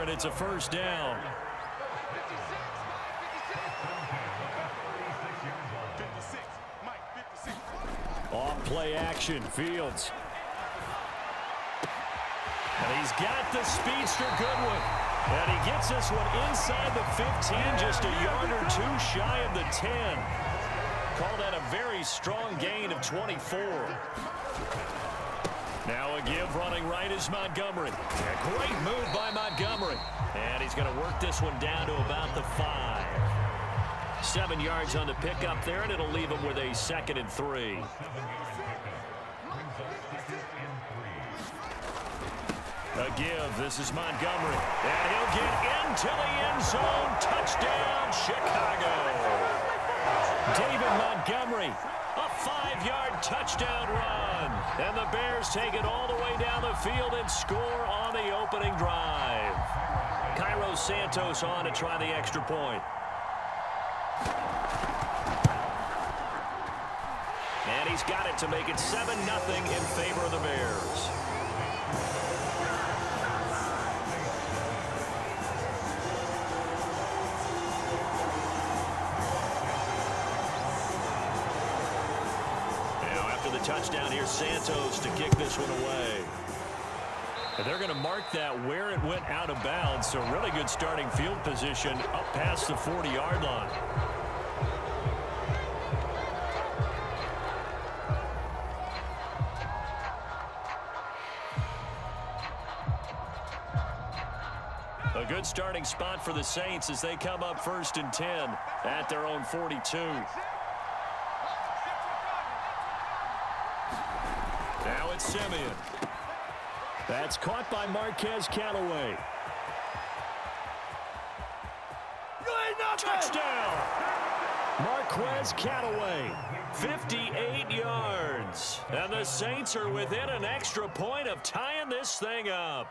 and it's a first down. Off play action, Fields. And he's got the speedster Goodwin. And he gets this one inside the 15, just a yard or two shy of the 10. Call that a very strong gain of 24. Now a give running right is Montgomery. A great move by Montgomery. And he's going to work this one down to about the 5. 7 yards on the pickup there, and it'll leave him with a 2nd and 3. A give. This is Montgomery. And he'll get into the end zone. Touchdown, Chicago. David Montgomery, a 5-yard touchdown run. And the Bears take it all the way down the field and score on the opening drive. Cairo Santos on to try the extra point. And he's got it to make it 7-0 in favor of the Bears. Touchdown here, Santos to kick this one away. And they're going to mark that where it went out of bounds, so really good starting field position up past the 40-yard line. A good starting spot for the Saints as they come up 1st and 10 at their own 42. Now it's Simeon. That's caught by Marquez Callaway. Touchdown! Marquez Callaway, 58 yards. And the Saints are within an extra point of tying this thing up.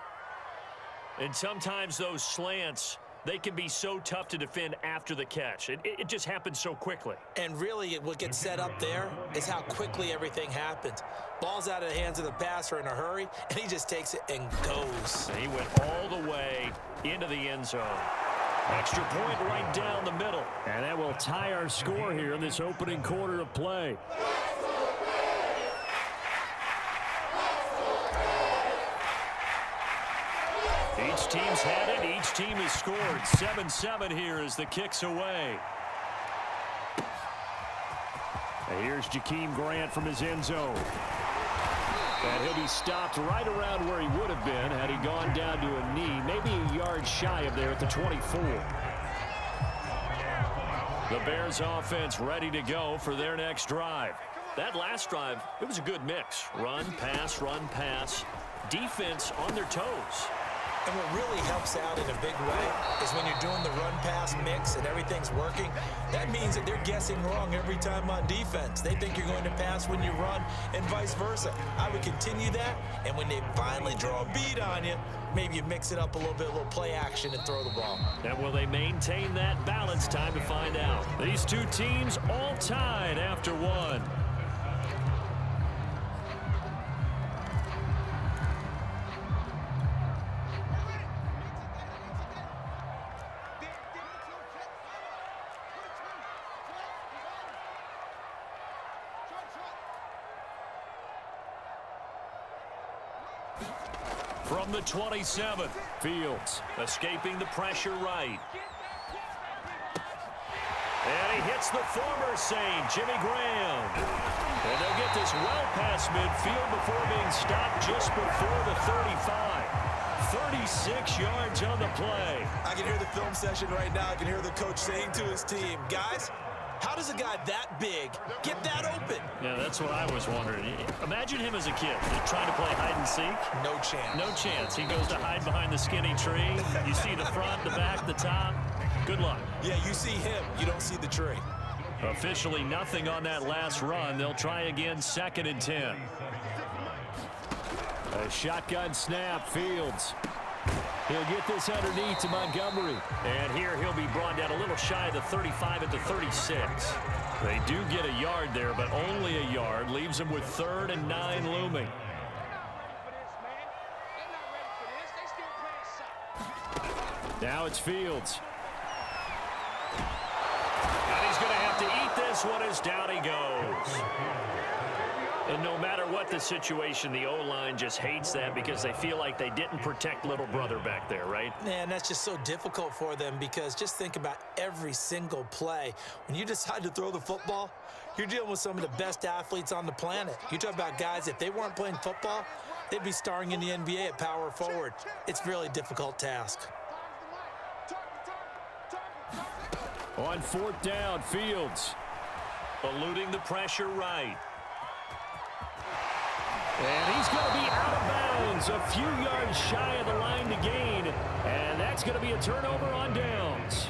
And sometimes those slants, they can be so tough to defend after the catch. It just happens so quickly. And really, what gets set up there is how quickly everything happens. Ball's out of the hands of the passer in a hurry, and he just takes it and goes. And he went all the way into the end zone. Extra point right down the middle. And that will tie our score here in this opening quarter of play. Each team's had it. Each team has scored. 7-7 here as the kick's away. And here's Jakeem Grant from his end zone. And he'll be stopped right around where he would have been had he gone down to a knee, maybe a yard shy of there at the 24. The Bears offense ready to go for their next drive. That last drive, it was a good mix. Run, pass, defense on their toes. And what really helps out in a big way is when you're doing the run-pass mix and everything's working, that means that they're guessing wrong every time on defense. They think you're going to pass when you run and vice versa. I would continue that, and when they finally draw a beat on you, maybe you mix it up a little bit, a little play action and throw the ball. And will they maintain that balance? Time to find out. These two teams all tied after one. From the 27, Fields escaping the pressure right. And he hits the former Saint, Jimmy Graham. And they'll get this well past midfield before being stopped just before the 35. 36 yards on the play. I can hear the film session right now. I can hear the coach saying to his team, guys, how does a guy that big get that open? Yeah, that's what I was wondering. Imagine him as a kid trying to play hide and seek. No chance. No chance. He goes to hide behind the skinny tree. You see the front, the back, the top. Good luck. Yeah, you see him. You don't see the tree. Officially nothing on that last run. They'll try again, 2nd and 10. A shotgun snap, Fields. He'll get this underneath to Montgomery. And here he'll be brought down a little shy of the 35 at the 36. They do get a yard there, but only a yard. Leaves them with 3rd and 9 looming. Now it's Fields. And he's going to have to eat this one as down he goes. And no matter what the situation, the O-line just hates that because they feel like they didn't protect little brother back there, right? Man, that's just so difficult for them because just think about every single play. When you decide to throw the football, you're dealing with some of the best athletes on the planet. You talk about guys, if they weren't playing football, they'd be starring in the NBA at power forward. It's a really difficult task. On fourth down, Fields. Eluding the pressure right. And he's going to be out of bounds, a few yards shy of the line to gain. And that's going to be a turnover on downs.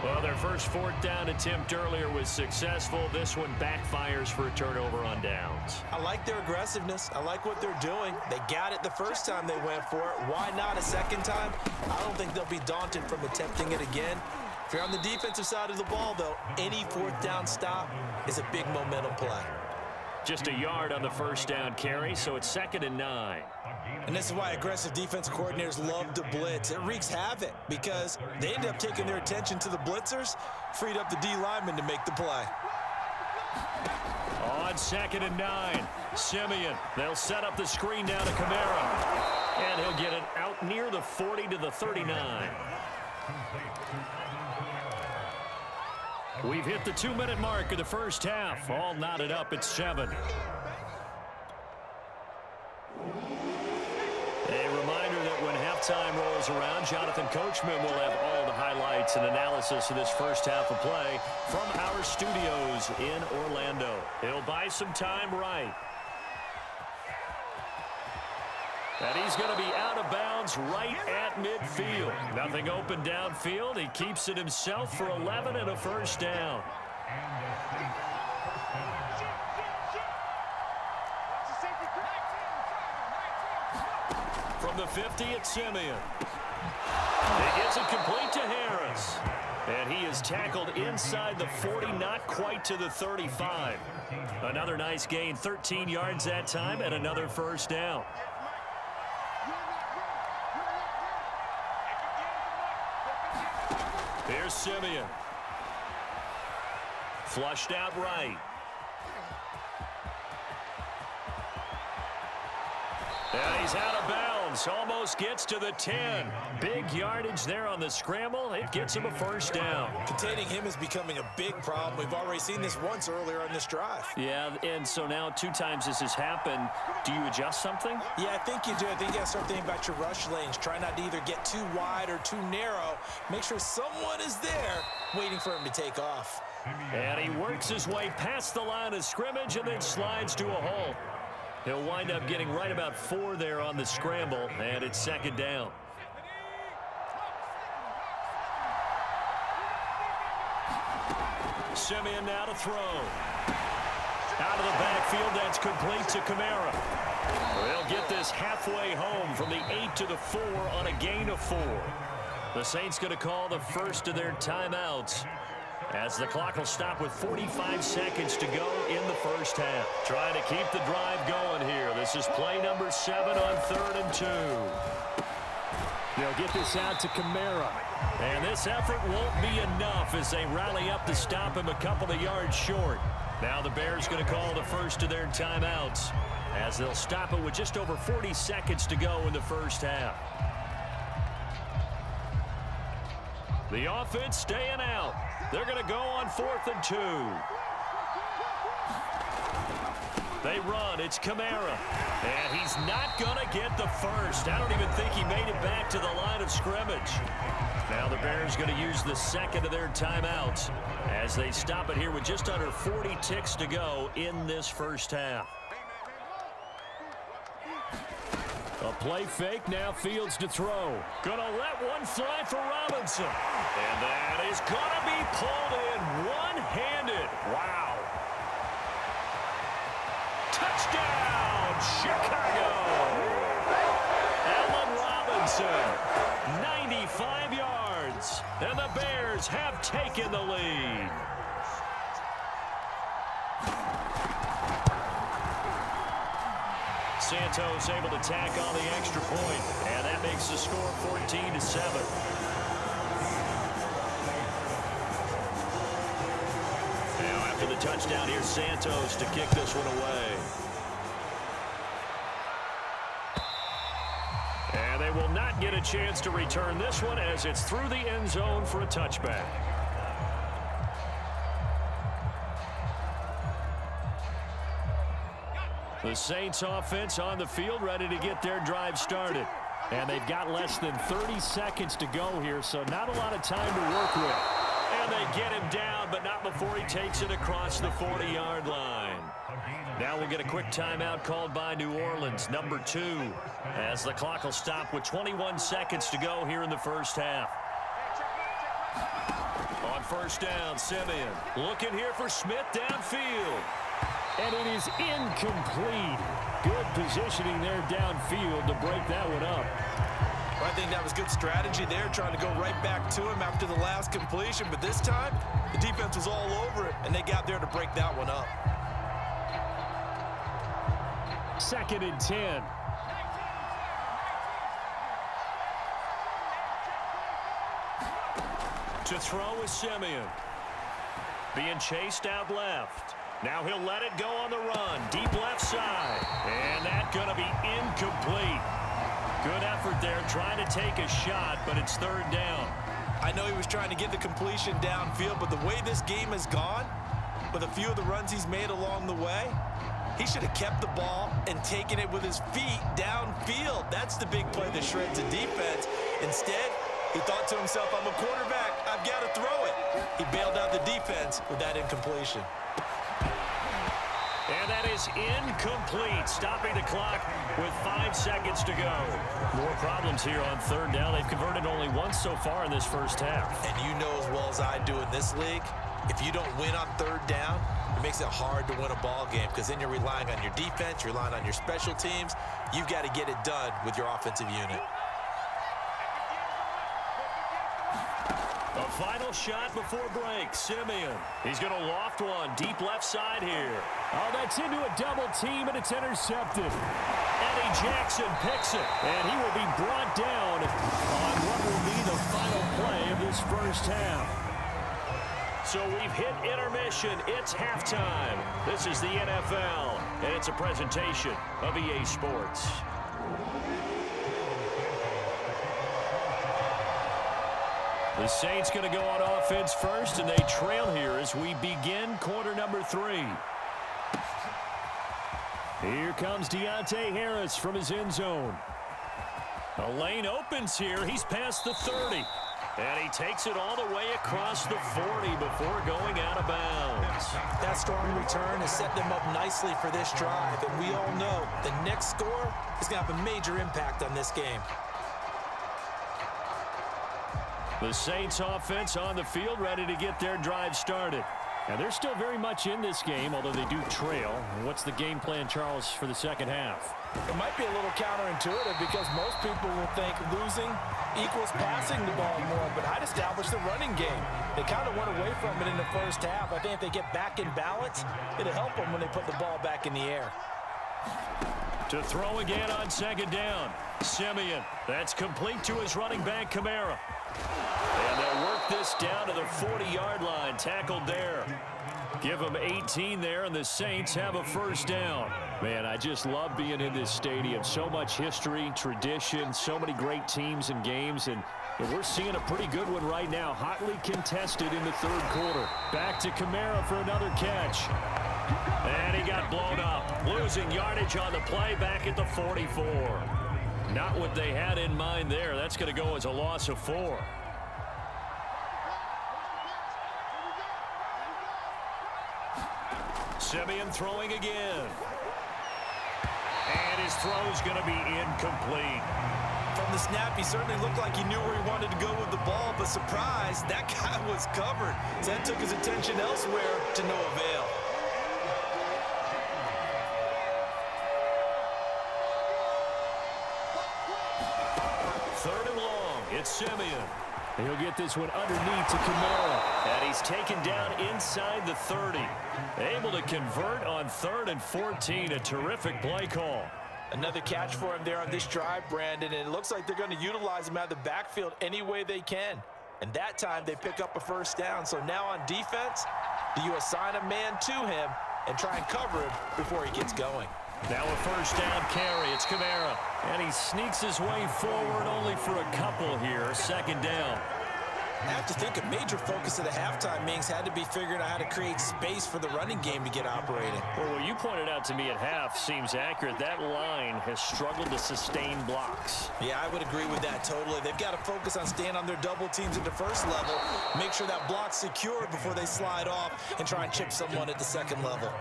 Well, their first fourth down attempt earlier was successful. This one backfires for a turnover on downs. I like their aggressiveness. I like what they're doing. They got it the first time they went for it. Why not a second time? I don't think they'll be daunted from attempting it again. If you're on the defensive side of the ball, though, any fourth down stop is a big momentum play. Just a yard on the first down carry, so it's 2nd and 9. And this is why aggressive defensive coordinators love to blitz. It wreaks havoc because they end up taking their attention to the blitzers, freed up the D lineman to make the play. On 2nd and 9, Simeon. They'll set up the screen down to Kamara. And he'll get it out near the 40 to the 39. We've hit the 2-minute mark of the first half. All knotted up at 7. A reminder that when halftime rolls around, Jonathan Coachman will have all the highlights and analysis of this first half of play from our studios in Orlando. He'll buy some time right. And he's going to be out of bounds right at midfield. Nothing open downfield. He keeps it himself for 11 and a first down. From the 50, it's Simeon. He gets it complete to Harris. And he is tackled inside the 40, not quite to the 35. Another nice gain, 13 yards that time, and another first down. Here's Simeon. Flushed out right. And he's out of bounds. Almost gets to the 10. Big yardage there on the scramble. It gets him a first down. Containing him is becoming a big problem. We've already seen this once earlier on this drive. Yeah, and so now 2 times this has happened. Do you adjust something? Yeah, I think you do. I think you got to start thinking about your rush lanes. Try not to either get too wide or too narrow. Make sure someone is there waiting for him to take off. And he works his way past the line of scrimmage and then slides to a halt. He'll wind up getting right about 4 there on the scramble, and it's 2nd down. Simeon now to throw. Out of the backfield, that's complete to Kamara. They'll get this halfway home from the 8 to the 4 on a gain of 4. The Saints going to call the first of their timeouts, as the clock will stop with 45 seconds to go in the first half. Trying to keep the drive going here. This is play number 7 on 3rd and 2. They'll get this out to Kamara. And this effort won't be enough as they rally up to stop him a couple of yards short. Now the Bears going to call the first of their timeouts, as they'll stop it with just over 40 seconds to go in the first half. The offense staying out. They're going to go on 4th and 2. They run. It's Kamara. And he's not going to get the first. I don't even think he made it back to the line of scrimmage. Now the Bears going to use the second of their timeouts as they stop it here with just under 40 ticks to go in this first half. A play fake, now Fields to throw. Gonna let one fly for Robinson. And that is gonna be pulled in one-handed. Wow. Touchdown, Chicago. Allen Robinson, 95 yards. And the Bears have taken the lead. Santos able to tack on the extra point, and that makes the score 14-7. touchdown. Here's Santos to kick this one away. And they will not get a chance to return this one as it's through the end zone for a touchback. The Saints offense on the field ready to get their drive started. And they've got less than 30 seconds to go here, so not a lot of time to work with. And they get him down, but not before he takes it across the 40-yard line. Now we'll get a quick timeout called by New Orleans, number 2, as the clock will stop with 21 seconds to go here in the first half. On first down, Simeon looking here for Smith downfield. And it is incomplete. Good positioning there downfield to break that one up. Well, I think that was good strategy there, trying to go right back to him after the last completion. But this time, the defense was all over it, and they got there to break that one up. 2nd and 10. To throw is Simeon. Being chased out left. Now he'll let it go on the run. Deep left side. And that's going to be incomplete. Good effort there trying to take a shot, but it's 3rd down. I know he was trying to get the completion downfield, but the way this game has gone, with a few of the runs he's made along the way, he should have kept the ball and taken it with his feet downfield. That's the big play that shreds the defense. Instead, he thought to himself, I'm a quarterback. I've got to throw it. He bailed out the defense with that incompletion. And that is incomplete, stopping the clock with 5 seconds to go. More problems here on 3rd down. They've converted only once so far in this first half. And you know as well as I do in this league, if you don't win on 3rd down, it makes it hard to win a ball game because then you're relying on your defense, you're relying on your special teams. You've got to get it done with your offensive unit. A final shot before break. Simeon. He's going to loft one deep left side here. Oh, that's into a double team, and it's intercepted. Eddie Jackson picks it, and he will be brought down on what will be the final play of this first half. So we've hit intermission. It's halftime. This is the NFL, and it's a presentation of EA Sports. The Saints going to go on offense first, and they trail here as we begin quarter number 3. Here comes Deontay Harris from his end zone. A lane opens here. He's past the 30. And he takes it all the way across the 40 before going out of bounds. That strong return has set them up nicely for this drive. And we all know the next score is going to have a major impact on this game. The Saints offense on the field ready to get their drive started. And they're still very much in this game, although they do trail. What's the game plan, Charles, for the second half? It might be a little counterintuitive because most people will think losing equals passing the ball more, but I'd establish the running game. They kind of went away from it in the first half. I think if they get back in balance, it'll help them when they put the ball back in the air. To throw again on 2nd down. Simeon. That's complete to his running back, Kamara. And they'll work this down to the 40-yard line. Tackled there. Give them 18 there, and the Saints have a first down. Man, I just love being in this stadium. So much history, tradition, so many great teams and games, and we're seeing a pretty good one right now. Hotly contested in the 3rd quarter. Back to Kamara for another catch. And he got blown up. Losing yardage on the play back at the 44. Not what they had in mind there. That's going to go as a loss of 4. Simeon throwing again. And his throw's going to be incomplete. From the snap, he certainly looked like he knew where he wanted to go with the ball, but surprise, that guy was covered. So that took his attention elsewhere to no avail. Third and long, it's Simeon. He'll get this one underneath to Kamara. And he's taken down inside the 30. Able to convert on 3rd and 14. A terrific play call. Another catch for him there on this drive, Brandon, and it looks like they're going to utilize him out of the backfield any way they can. And that time they pick up a first down. So now on defense, do you assign a man to him and try and cover him before he gets going? Now a first down carry. It's Kamara. And he sneaks his way forward only for a couple here. Second down. I have to think a major focus of the halftime meetings had to be figuring out how to create space for the running game to get operating. Well, what you pointed out to me at half seems accurate. That line has struggled to sustain blocks. Yeah, I would agree with that totally. They've got to focus on staying on their double teams at the first level, make sure that block's secure before they slide off and try and chip someone at the second level.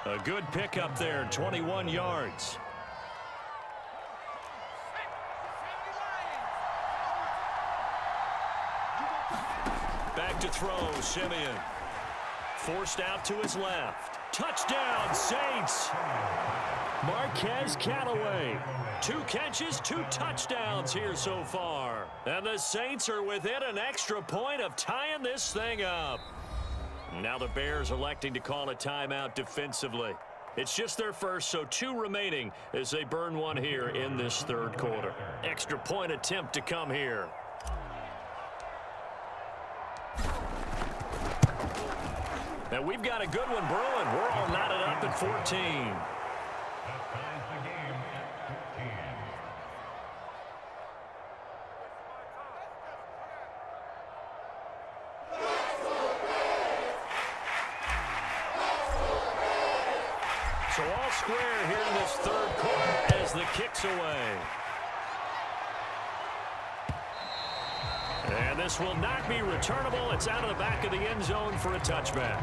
A good pickup there, 21 yards. Back to throw, Simeon. Forced out to his left. Touchdown, Saints. Marquez Callaway. 2 catches, 2 touchdowns here so far. And the Saints are within an extra point of tying this thing up. Now the Bears electing to call a timeout defensively. It's just their first, so 2 remaining as they burn one here in this third quarter. Extra point attempt to come here. Now we've got a good one brewing. We're all knotted up at 14. So all square here in this third quarter as the kick's away. And this will not be returnable. It's out of the back of the end zone for a touchback.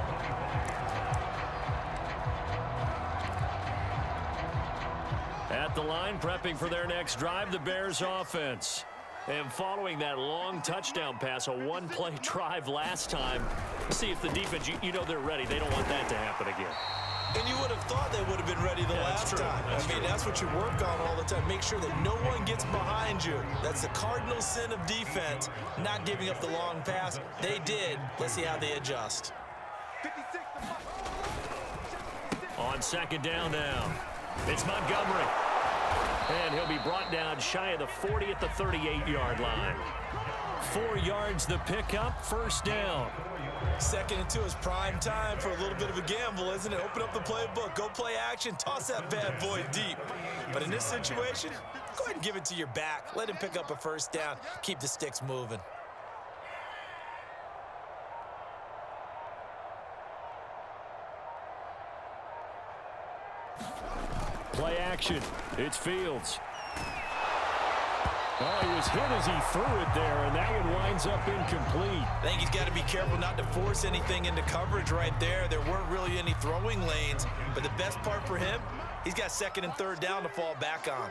At the line, prepping for their next drive, the Bears offense. And following that long touchdown pass, a one-play drive last time, see if the defense, you know they're ready. They don't want that to happen again. And you would have thought they would have been ready the last time. That's what you work on all the time. Make sure that no one gets behind you. That's the cardinal sin of defense, not giving up the long pass. They did. Let's see how they adjust. On second down now, it's Montgomery. And he'll be brought down shy of the 40 at the 38-yard line. 4 yards the pickup, first down. 2nd and 2 is prime time for a little bit of a gamble, isn't it? Open up the playbook, go play action, toss that bad boy deep. But in this situation, go ahead and give it to your back. Let him pick up a first down, keep the sticks moving. Play action. It's Fields. Oh, he was hit as he threw it there, and that one winds up incomplete. I think he's got to be careful not to force anything into coverage right there. There weren't really any throwing lanes, but the best part for him, he's got 2nd and 3rd down to fall back on.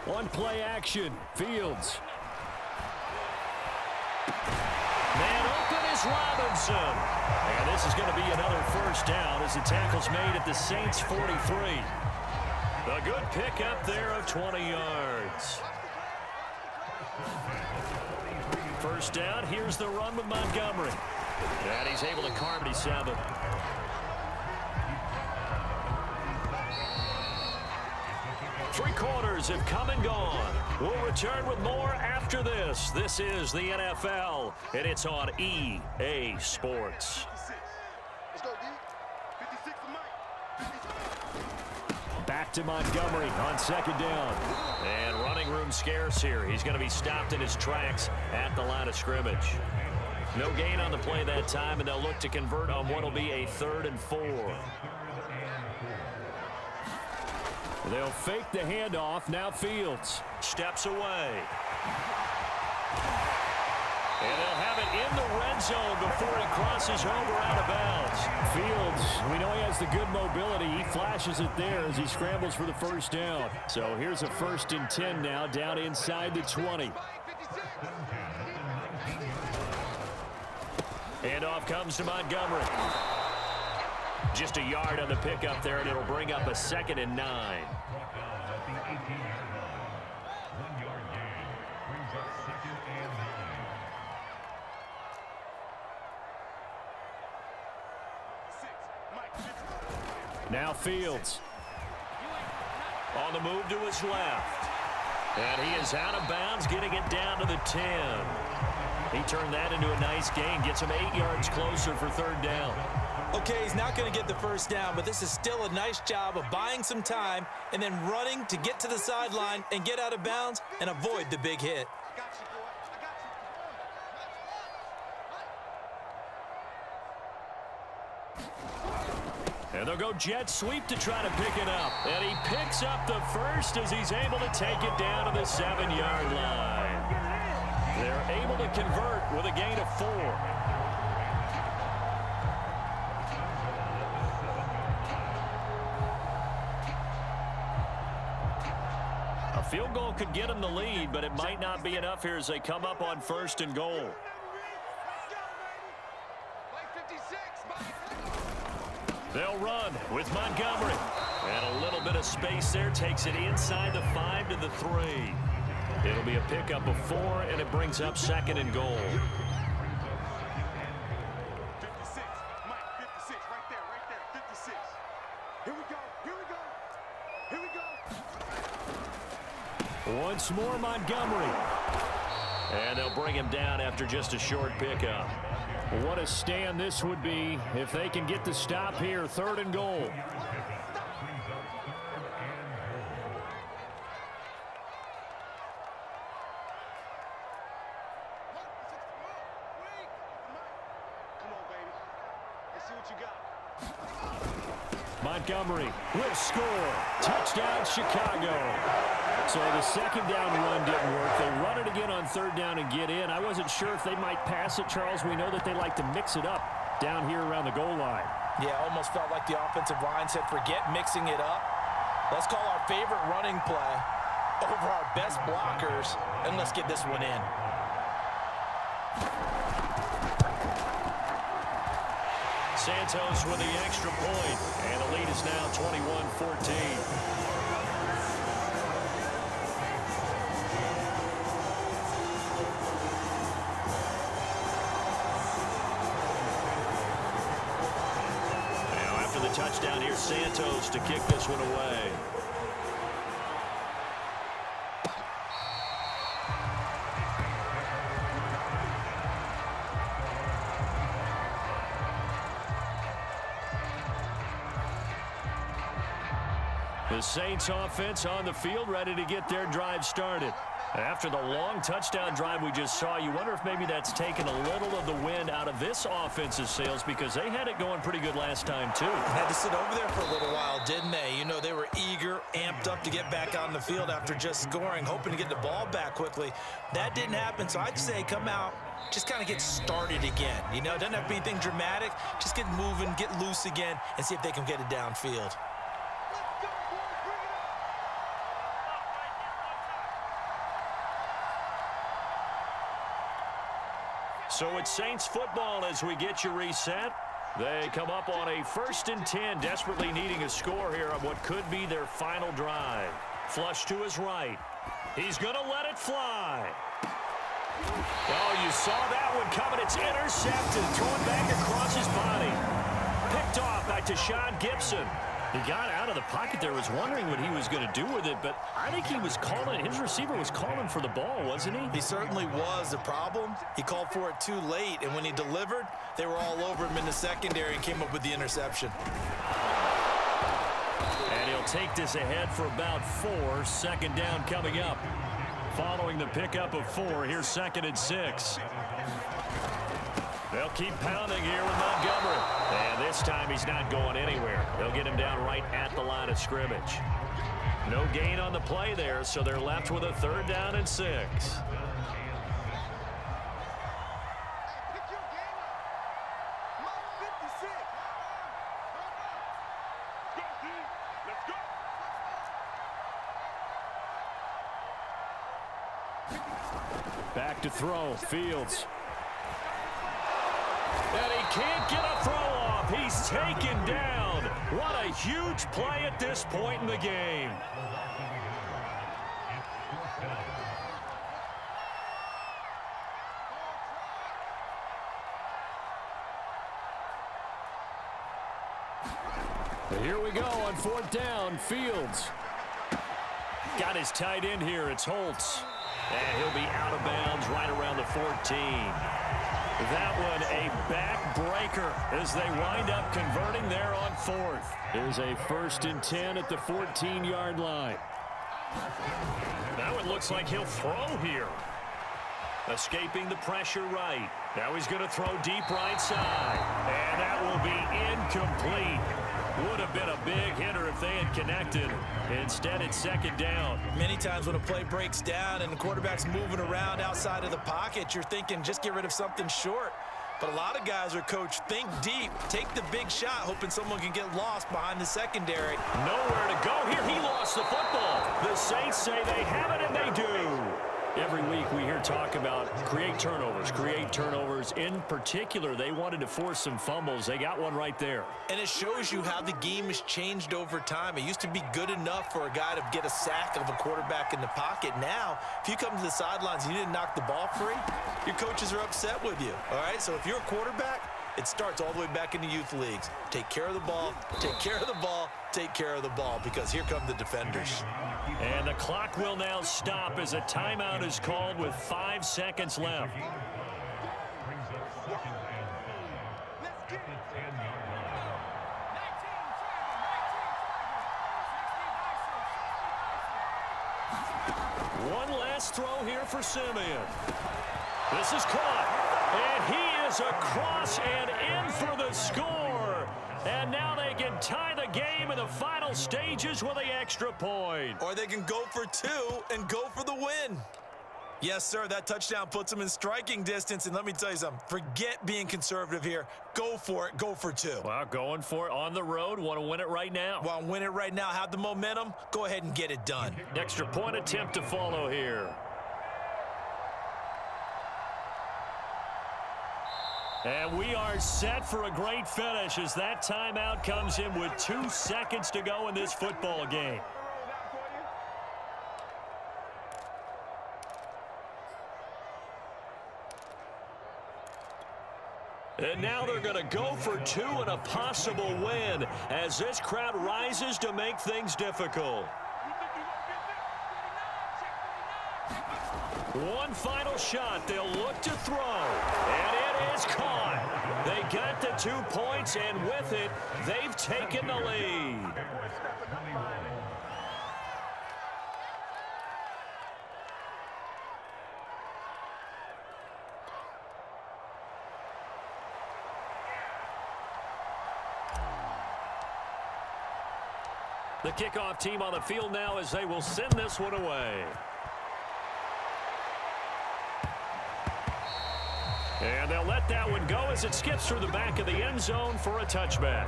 One play action, Fields. Man open is Robinson. And this is going to be another first down as the tackle's made at the Saints' 43. A good pickup there of 20 yards. First down, here's the run with Montgomery. And he's able to carve it, 7. Three quarters have come and gone. We'll return with more after this. This is the NFL, and it's on EA Sports. Back to Montgomery on second down. And running room scarce here. He's going to be stopped in his tracks at the line of scrimmage. No gain on the play that time, and they'll look to convert on what will be a 3rd and 4. They'll fake the handoff. Now Fields steps away. And they'll have it in the red zone before he crosses over out of bounds. Fields, we know he has the good mobility. He flashes it there as he scrambles for the first down. So here's a 1st and 10 now, down inside the 20. Handoff comes to Montgomery. Just a yard on the pickup there, and it'll bring up a 2nd and 9. Now Fields. On the move to his left. And he is out of bounds, getting it down to the 10. He turned that into a nice gain, gets him 8 yards closer for third down. Okay, he's not going to get the first down, but this is still a nice job of buying some time and then running to get to the sideline and get out of bounds and avoid the big hit. And they'll go jet sweep to try to pick it up. And he picks up the first as he's able to take it down to the 7-yard line. They're able to convert with a gain of 4. A field goal could get them the lead, but it might not be enough here as they come up on 1st and goal. They'll run with Montgomery. And a little bit of space there takes it inside the 5 to the 3. It'll be a pickup of 4, and it brings up 2nd and goal. 56, Mike, 56, right there, 56. Here we go, here we go, here we go. Once more, Montgomery. And they'll bring him down after just a short pickup. What a stand this would be if they can get the stop here, 3rd and goal. Montgomery will score. Touchdown, Chicago. So the second down run didn't work. They run it again on 3rd down and get in. I wasn't sure if they might pass it, Charles. We know that they like to mix it up down here around the goal line. Yeah, almost felt like the offensive line said, forget mixing it up. Let's call our favorite running play over our best blockers, and let's get this one in. Santos with the extra point, and the lead is now 21-14. Touchdown here, Santos to kick this one away. The Saints offense on the field, ready to get their drive started. After the long touchdown drive we just saw, you wonder if maybe that's taken a little of the wind out of this offense's sails, because they had it going pretty good last time, too. Had to sit over there for a little while, didn't they? You know, they were eager, amped up to get back on the field after just scoring, hoping to get the ball back quickly. That didn't happen, so I'd say come out, just kind of get started again. You know, it doesn't have to be anything dramatic. Just get moving, get loose again, and see if they can get it downfield. So it's Saints football as we get you reset. They come up on a 1st and 10, desperately needing a score here on what could be their final drive. Flush to his right. He's going to let it fly. Oh, you saw that one coming. It's intercepted, thrown back across his body. Picked off by Tashawn Gibson. He got out of the pocket there, was wondering what he was going to do with it, but I think he was calling, his receiver was calling for the ball, wasn't he? He certainly was. The problem, he called for it too late, and when he delivered, they were all over him in the secondary and came up with the interception. And he'll take this ahead for about 4, 2nd down coming up. Following the pickup of 4, here's 2nd and 6. They'll keep pounding here with Montgomery. And this time he's not going anywhere. They'll get him down right at the line of scrimmage. No gain on the play there, so they're left with a 3rd down and 6. Back to throw, Fields. And he can't get a throw off. He's taken down. What a huge play at this point in the game. Here we go on 4th down, Fields. Got his tight end here. It's Holtz. And he'll be out of bounds right around the 14. That one a backbreaker as they wind up converting there on 4th. There's a 1st and 10 at the 14-yard line. Now it looks like he'll throw here. Escaping the pressure right. Now he's going to throw deep right side. And that will be incomplete. Would have been a big hitter if they had connected. Instead, it's 2nd down. Many times when a play breaks down and the quarterback's moving around outside of the pocket, you're thinking just get rid of something short. But a lot of guys are coached, think deep, take the big shot, hoping someone can get lost behind the secondary. Nowhere to go here. He lost the football. The Saints say they have it, and they do. Every week we hear talk about create turnovers. In particular, they wanted to force some fumbles. They got one right there. And it shows you how the game has changed over time. It used to be good enough for a guy to get a sack of a quarterback in the pocket. Now, if you come to the sidelines and you didn't knock the ball free, your coaches are upset with you. All right, so if you're a quarterback, it starts all the way back in the youth leagues. Take care of the ball, take care of the ball, take care of the ball, because here come the defenders. And the clock will now stop as a timeout is called with 5 seconds left. One last throw here for Simeon. This is caught, and he is across and in for the score. And now they can tie the game in the final stages with the extra point. Or they can go for 2 and go for the win. Yes, sir, that touchdown puts them in striking distance. And let me tell you something, forget being conservative here. Go for it, go for 2. Well, going for it on the road. Want to win it right now. Want to win it right now, have the momentum, go ahead and get it done. Extra point attempt to follow here. And we are set for a great finish as that timeout comes in with 2 seconds to go in this football game. And now they're going to go for 2 and a possible win as this crowd rises to make things difficult. One final shot. They'll look to throw. And it is caught. They got the 2 points, and with it, they've taken the lead. The kickoff team on the field now as they will send this one away. And they'll let that one go as it skips through the back of the end zone for a touchback.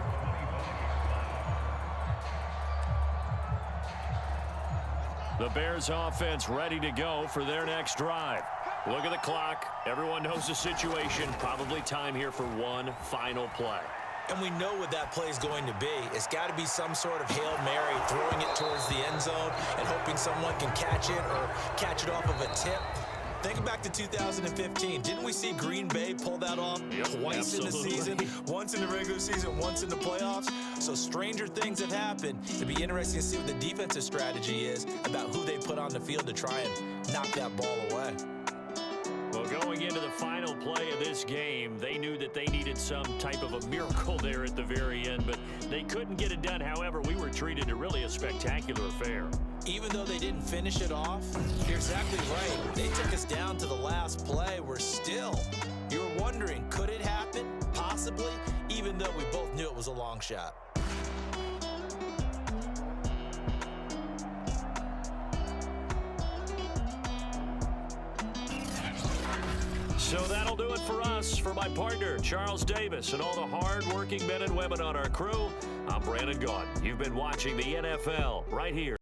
The Bears offense ready to go for their next drive. Look at the clock. Everyone knows the situation. Probably time here for one final play. And we know what that play is going to be. It's got to be some sort of Hail Mary, throwing it towards the end zone and hoping someone can catch it or catch it off of a tip. Think back to 2015. Didn't we see Green Bay pull that off twice in the season? Once in the regular season, once in the playoffs. So stranger things have happened. It'd be interesting to see what the defensive strategy is about who they put on the field to try and knock that ball away. Well, going into the final play of this game, they knew that they needed some type of a miracle there at the very end, but they couldn't get it done. However, we were treated to really a spectacular affair. Even though they didn't finish it off, you're exactly right. They took us down to the last play. We're still, you were wondering, could it happen? Possibly, even though we both knew it was a long shot. So that'll do it for us. For my partner, Charles Davis, and all the hard-working men and women on our crew, I'm Brandon Gaudin. You've been watching the NFL right here.